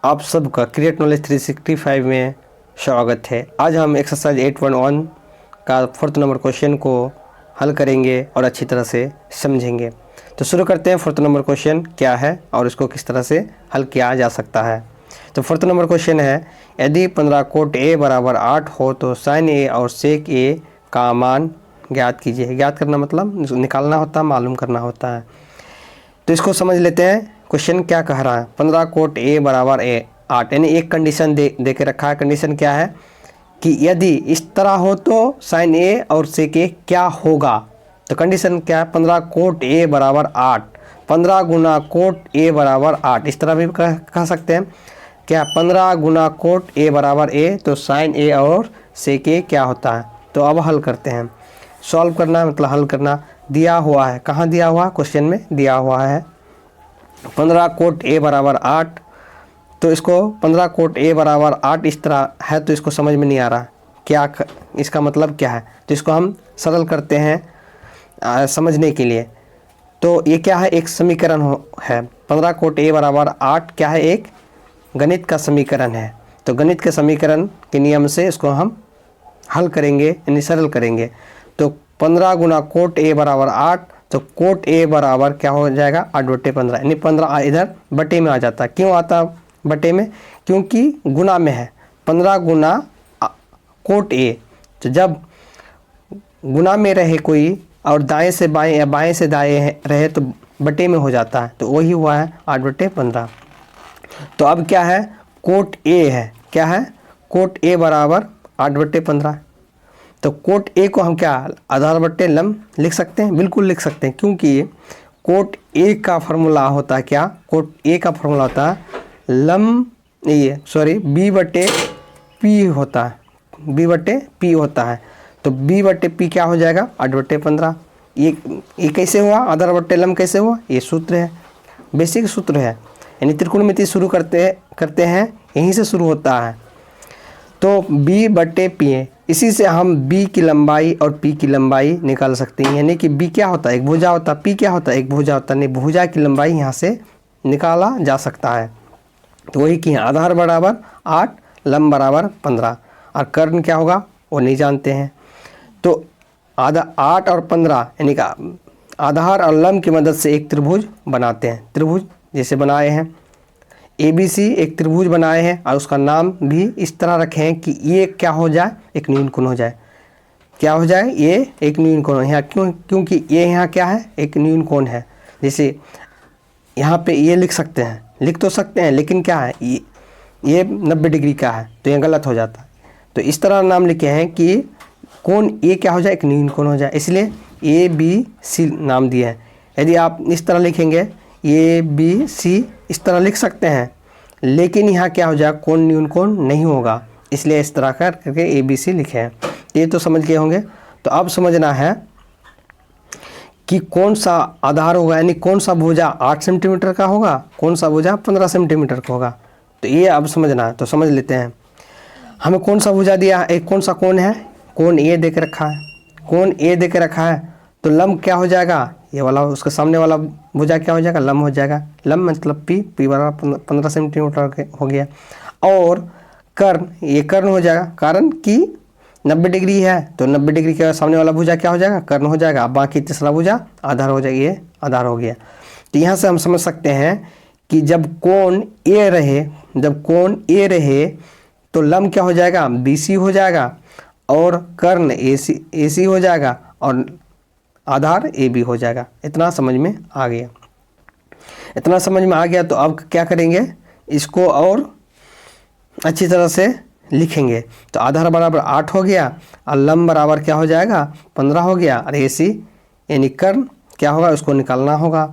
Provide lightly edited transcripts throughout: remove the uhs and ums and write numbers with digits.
आप सबका create knowledge 365 में स्वागत है। आज हम एक्सरसाइज 8.1 का 4th नंबर क्वेश्चन को हल करेंगे और अच्छी तरह से समझेंगे। तो शुरू करते हैं। 4th नंबर क्वेश्चन क्या है और इसको किस तरह से हल किया जा सकता है। तो 4th नंबर क्वेश्चन है, यदि 15 कोट a बराबर 8 हो तो साइन a और सेक a का मान ज्ञात कीजिए। ज्ञात करना मतलब निकालना होता है, मालूम करना होता है। तो इसको समझ लेते हैं। क्वेश्चन क्या कह रहा है, 15 कोट a बराबर 8, यानी एक कंडीशन दे के रखा है। कंडीशन क्या है कि यदि इस तरह हो तो साइन a और सेक a क्या होगा। तो कंडीशन क्या है, 15 कोट a बराबर 8, 15 गुना कोट a बराबर 8, इस तरह भी कह सकते हैं। क्या 15 गुना कोट a बराबर a, तो साइन a और सेक a क्या होता है। तो अब हल करते हैं। सॉल्व करना मतलब हल करना। दिया हुआ है, कहाँ दिया हुआ है, क्वेश्चन में दिया हुआ है 15 कोट a बराबर 8। तो इसको 15 कोट a बराबर 8 इस तरह है, तो इसको समझ में नहीं आ रहा क्या इसका मतलब क्या है। तो इसको हम सरल करते हैं समझने के लिए। तो ये क्या है, एक समीकरण है। 15 कोट a बराबर 8 क्या है, एक गणित का समीकरण है। तो गणित के समीकरण के नियम से इसको हम हल करेंगे, यानी सरल करेंगे। तो 15 गुना कोट a बराबर 8, तो कोट a बराबर क्या हो जाएगा, 8/15, यानी 15 इधर बटे में आ जाता है। क्यों आता बटे में, क्योंकि गुना में है। 15 गुना कोट a, तो जब गुना में रहे कोई और दाएं से बाएं या बाएं से दाएं रहे तो बटे में हो जाता है। तो वही हुआ है 8/15। तो अब क्या है, कोट a है, क्या है, कोट a बराबर 8/15। तो कोट a को हम क्या आधार बट्टे लंब लिख सकते हैं, बिल्कुल लिख सकते हैं। क्योंकि कोट a का फॉर्मूला होता है क्या, कोट a का फॉर्मूला होता है लंब, ये सॉरी b/p होता है, b/p होता है। तो b/p क्या हो जाएगा, 8/15। ये कैसे हुआ, आधार बट्टे लंब कैसे हुआ, ये सूत्र है, बेसिक सूत्र है। यानी त्रिकोणमिति शुरू करते हैं यहीं से शुरू होता है। तो b/p है, इसी से हम b की लंबाई और p की लंबाई निकाल सकते हैं। यानी कि b क्या होता है, एक भुजा होता है, p क्या होता है, एक भुजा होता है। नहीं, भुजा की लंबाई यहाँ से निकाला जा सकता है। तो वही कि आधार बराबर 8, लंब बराबर 15, और कर्ण क्या होगा वो नहीं जानते हैं। तो 8 और 15 यानी कि आधार और लंब की मदद से एक त्रिभुज बनाते हैं। त्रिभुज जैसे बनाए हैं, ABC एक त्रिभुज बनाए हैं और उसका नाम भी इस तरह रखे हैं कि ये क्या हो जाए, एक न्यून कोण हो जाए। क्या हो जाए, ये एक न्यून कोण यहाँ, क्योंकि ये यहाँ क्या है, एक न्यून कोण है। जैसे यहाँ पे ये लिख सकते हैं, लिख तो सकते हैं, लेकिन क्या है, ये 90 डिग्री का है, तो ये गलत हो जाता है। तो इस तरह नाम लिखे हैं कि कोण ये क्या हो जाए, एक न्यून कोण हो जाए, इसलिए ABC नाम दिया है। यदि आप इस तरह लिखेंगे ABC, इस तरह लिख सकते हैं, लेकिन यहाँ क्या हो जाए, कोण न्यून कोण नहीं होगा, इसलिए इस तरह करके ABC लिखे हैं। ये तो समझ गए होंगे। तो अब समझना है कि कौन सा आधार होगा, यानी कौन सा भुजा 8 सेंटीमीटर का होगा, कौन सा भुजा 15 सेंटीमीटर का होगा। तो ये अब समझना है, तो समझ लेते हैं। हमें कौन सा भुजा दिया है, एक कौन सा कोण है, कोण A दे के रखा है, कोण A दे के रखा है। तो लंब क्या हो जाएगा, ये वाला उसके सामने वाला भुजा क्या हो जाएगा, लंब हो जाएगा। लंब मतलब P बराबर 15 सेंटीमीटर हो गया। और कर्ण, ये कर्ण हो जाएगा, कारण कि 90 डिग्री है, तो 90 डिग्री के सामने वाला भुजा क्या हो जाएगा, कर्ण हो जाएगा। बाकी तीसरा भुजा आधार हो जाएगा, ये आधार हो गया। तो यहाँ से हम समझ सकते हैं कि जब कोण A रहे तो लंब क्या हो जाएगा, BC हो जाएगा, और कर्ण AC हो जाएगा, और आधार AB हो जाएगा। इतना समझ में आ गया। इतना समझ में आ गया तो अब क्या करेंगे, इसको और अच्छी तरह से लिखेंगे। तो आधार बराबर 8 हो गया, और लंब बराबर क्या हो जाएगा, 15 हो गया, और AC यानी कर्ण क्या होगा, उसको निकालना होगा।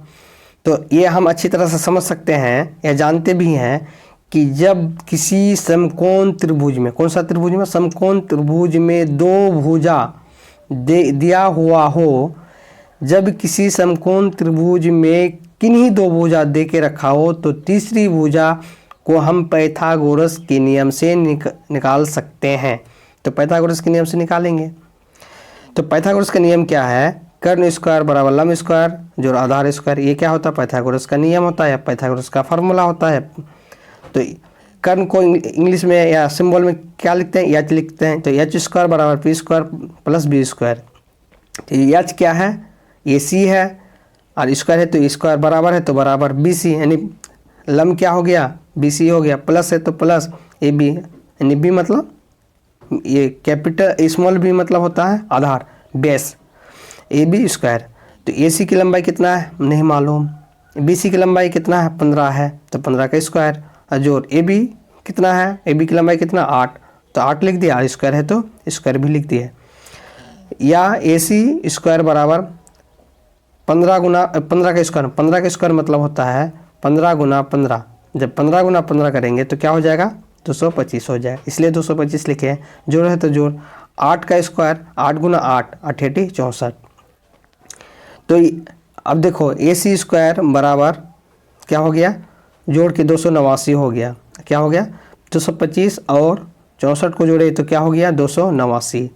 तो ये हम अच्छी तरह से समझ सकते हैं, या जानते भी हैं कि जब किसी समकोण त्रिभुज में, कौन सा त्रिभुज में, समकोण त्रिभुज में दो भुजा दिया हुआ हो, जब किसी समकोण त्रिभुज में किन्हीं दो भुजा दे के रखा हो, तो तीसरी भुजा को हम पाइथागोरस के नियम से निकाल सकते हैं। तो पाइथागोरस के नियम से निकालेंगे। तो पाइथागोरस का नियम क्या है, कर्ण स्क्वायर बराबर लंब स्क्वायर जो आधार स्क्वायर, ये क्या होता है, पाइथागोरस का नियम होता है, पाइथागोरस का फार्मूला होता है। तो कर्ण को इंग्लिश में या सिंबल में क्या लिखते हैं, एच लिखते हैं। तो एच स्क्वायर बराबर P square plus B square. तो एच क्या है, ए सी है, और स्क्वायर है तो स्क्वायर बराबर है तो बराबर बी सी, यानी लम क्या हो गया, बी सी हो गया। प्लस है तो प्लस ए बी, यानी बी मतलब ये कैपिटल, स्मॉल बी मतलब होता है आधार, बेस, ए बी स्क्वायर। तो ए सी की लंबाई कितना है नहीं मालूम, बी सी की लंबाई कितना है 15 है, तो 15 का स्क्वायर, और जोड़ ए बी कितना है, ए बी की लंबाई कितना 8, तो 8 लिख दिया, और स्क्वायर है तो स्क्वायर भी लिख दिया। या ए सी स्क्वायर बराबर 15 गुना 15 का स्क्वायर, 15 का स्क्वायर मतलब होता है 15 गुना 15, जब 15 गुना 15 करेंगे तो क्या हो जाएगा 225 हो जाएगा, इसलिए 225 लिखे हैं। जोड़ है तो जोड़, 8 का स्क्वायर 8 गुना 8 88 64। तो अब देखो ए सी स्क्वायर बराबर क्या हो गया, जोड़ के 289 हो गया, क्या हो गया 225 और 64 को जोड़े तो क्या हो गया 289।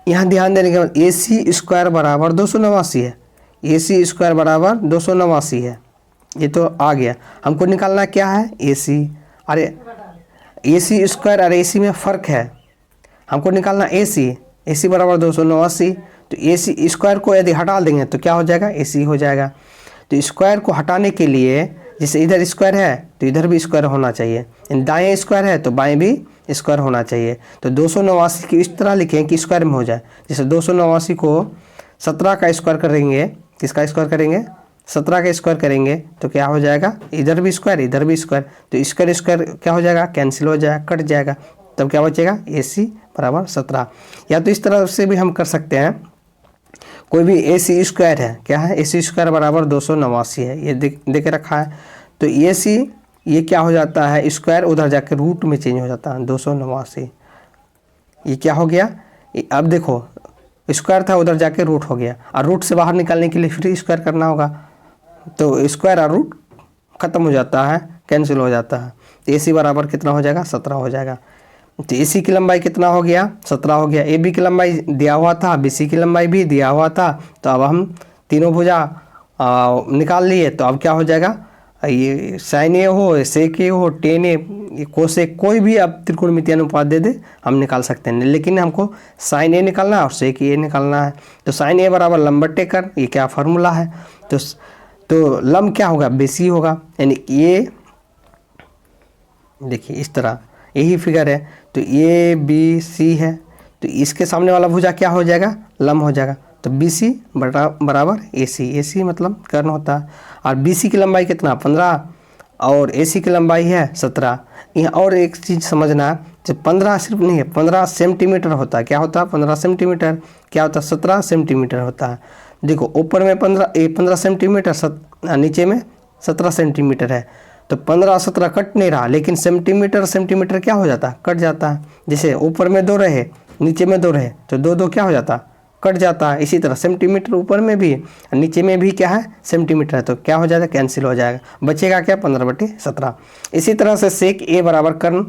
यहाँ ध्यान देने के बाद ए सी स्क्वायर बराबर 289 है, ए सी स्क्वायर बराबर 289 है, ये तो आ गया। हमको निकालना क्या है ए सी, अरे ए सी स्क्वायर और ए सी में फ़र्क है, हमको निकालना ए सी बराबर 289। तो ए सी स्क्वायर को यदि हटा देंगे तो क्या हो जाएगा ए सी हो जाएगा। तो स्क्वायर को हटाने के लिए, जैसे इधर स्क्वायर है तो इधर भी स्क्वायर होना चाहिए, दाएं स्क्वायर है तो बाएं भी स्क्वायर होना चाहिए। तो 289 की इस तरह लिखें कि स्क्वायर में हो जाए, जैसे 289 को 17 का स्क्वायर करेंगे, किसका स्क्वायर करेंगे 17 का स्क्वायर करेंगे तो क्या हो जाएगा, इधर भी स्क्वायर इधर भी स्क्वायर, तो स्क्वायर स्क्वायर क्या हो जाएगा कैंसिल हो जाएगा, कट जाएगा, तब क्या बचेगा ए सी बराबर 17। या तो इस तरह से भी हम कर सकते हैं, कोई भी ए सी स्क्वायर है, क्या है ए सी स्क्वायर बराबर 289 है, ये देख रखा है। तो ए सी ये क्या हो जाता है, स्क्वायर उधर जाकर रूट में चेंज हो जाता है 289, ये क्या हो गया। अब देखो स्क्वायर था उधर जाके रूट हो गया, और रूट से बाहर निकालने के लिए फिर स्क्वायर करना होगा, तो स्क्वायर और रूट ख़त्म हो जाता है, कैंसिल हो जाता है। तो ए सी बराबर कितना हो जाएगा 17 हो जाएगा। तो ए सी की लंबाई कितना हो गया 17 हो गया। ए बी की लंबाई दिया हुआ था, बी सी की लंबाई भी दिया हुआ था, तो अब हम तीनों भुजा निकाल लिए। तो अब क्या हो जाएगा, ये साइन ए हो, सेक ए हो, टेन ए, कोसेक, कोई भी आप त्रिकोणमितीय अनुपात दे दे हम निकाल सकते हैं, लेकिन हमको साइन ए निकालना है और सेक ए निकालना है। तो साइन ए बराबर लंब बट्टे कर, ये क्या फार्मूला है। तो लंब क्या होगा बेसी होगा, यानी ये देखिए इस तरह यही फिगर है। तो ए बी सी है, तो इसके सामने वाला भुजा क्या हो जाएगा लंब हो जाएगा, तो बी सी बराबर ए सी मतलब कर्ण होता है। और बी सी की लंबाई कितना 15 और ए सी की लंबाई है 17। यहाँ और एक चीज़ समझना, जब 15 सिर्फ नहीं है 15 सेंटीमीटर होता है, क्या होता है 15 सेंटीमीटर, क्या होता है 17 सेंटीमीटर होता है। देखो ऊपर में 15 सेंटीमीटर, नीचे में 17 सेंटीमीटर है, तो 15 17 कट नहीं रहा, लेकिन सेंटीमीटर क्या हो जाता है कट जाता है। जैसे ऊपर में 2 रहे नीचे में 2 रहे तो 2 क्या हो जाता कट जाता है। इसी तरह सेंटीमीटर ऊपर में भी नीचे में भी क्या है सेंटीमीटर है, तो क्या हो जाएगा कैंसिल हो जाएगा, बचेगा क्या 15/17। इसी तरह से सेक ए बराबर कर्ण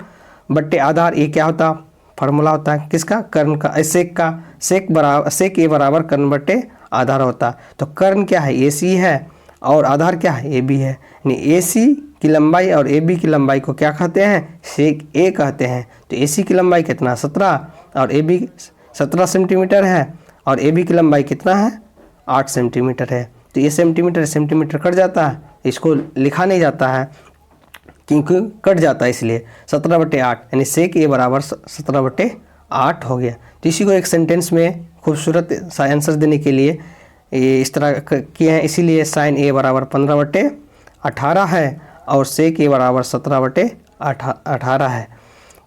बट्टे आधार, ये क्या होता फार्मूला होता है किसका कर्ण का, सेक का, सेक ए बराबर कर्ण बट्टे आधार होता। तो कर्ण क्या है ए सी है और आधार क्या है ए बी है, यानी ए सी की लंबाई और ए बी की लंबाई को क्या कहते हैं सेक ए कहते हैं। तो ए सी की लंबाई कितना 17 और ए बी 17 सेंटीमीटर है, और ए बी की लंबाई कितना है 8 सेंटीमीटर है। तो ये सेंटीमीटर कट जाता है, इसको लिखा नहीं जाता है क्योंकि कट जाता है, इसलिए 17/8 यानी सेक ए बराबर 17/8 हो गया। तो इसी को एक सेंटेंस में खूबसूरत सा आंसर देने के लिए ये इस तरह किए हैं, इसीलिए साइन ए बराबर 15/18 है और सेक ए बराबर 17/18 है।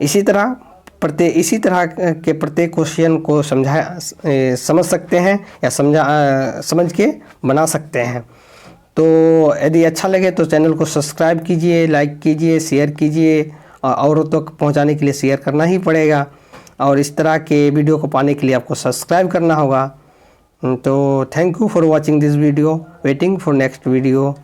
इसी तरह के प्रत्येक क्वेश्चन को समझ सकते हैं या समझ के बना सकते हैं। तो यदि अच्छा लगे तो चैनल को सब्सक्राइब कीजिए, लाइक कीजिए, शेयर कीजिए, औरों तक पहुंचाने के लिए शेयर करना ही पड़ेगा, और इस तरह के वीडियो को पाने के लिए आपको सब्सक्राइब करना होगा। तो thank you for watching this video, waiting for next video.